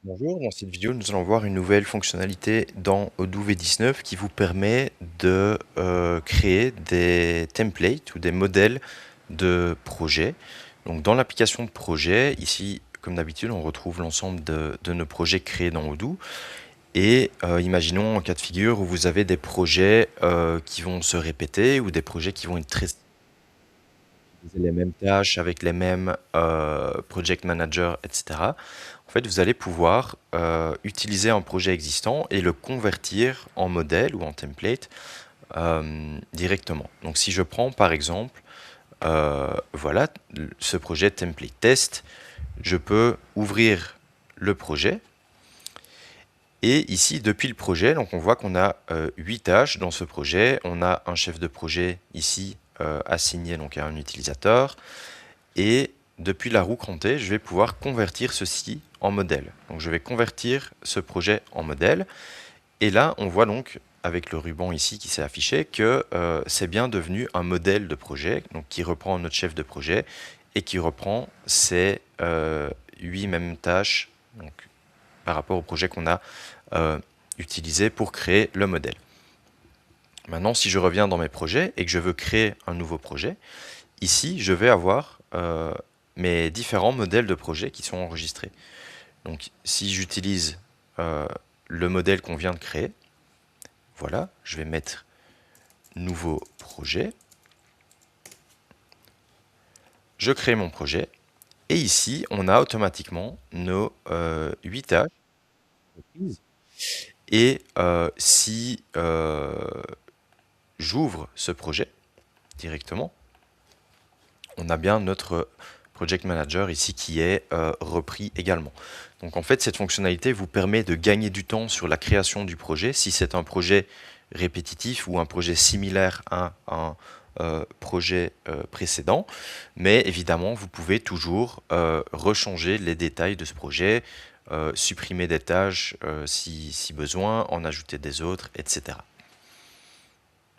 Bonjour, dans cette vidéo, nous allons voir une nouvelle fonctionnalité dans Odoo V19 qui vous permet de créer des templates ou des modèles de projets. Donc dans l'application de projet, ici, comme d'habitude, on retrouve l'ensemble de nos projets créés dans Odoo. Et imaginons un cas de figure où vous avez des projets qui vont se répéter ou des projets qui vont être très les mêmes tâches avec les mêmes project managers, etc. En fait, vous allez pouvoir utiliser un projet existant et le convertir en modèle ou en template directement. Donc, si je prends par exemple, voilà, ce projet template test, je peux ouvrir le projet. Et ici, depuis le projet, donc on voit qu'on a 8 tâches dans ce projet. On a un chef de projet ici assigné donc à un utilisateur. Et depuis la roue crantée, je vais pouvoir convertir ceci en modèle. Donc je vais convertir ce projet en modèle. Et là, on voit donc avec le ruban ici qui s'est affiché que c'est bien devenu un modèle de projet, donc qui reprend notre chef de projet et qui reprend ces 8 mêmes tâches donc, par rapport au projet qu'on a utilisé pour créer le modèle. Maintenant, si je reviens dans mes projets et que je veux créer un nouveau projet, ici, je vais avoir mes différents modèles de projet qui sont enregistrés. Donc, si j'utilise le modèle qu'on vient de créer, voilà, je vais mettre nouveau projet. Je crée mon projet. Et ici, on a automatiquement nos 8 tâches. Et si j'ouvre ce projet directement, on a bien notre Project Manager ici qui est repris également. Donc en fait, cette fonctionnalité vous permet de gagner du temps sur la création du projet si c'est un projet répétitif ou un projet similaire à un projet précédent. Mais évidemment, vous pouvez toujours rechanger les détails de ce projet, supprimer des tâches si besoin, en ajouter des autres, etc.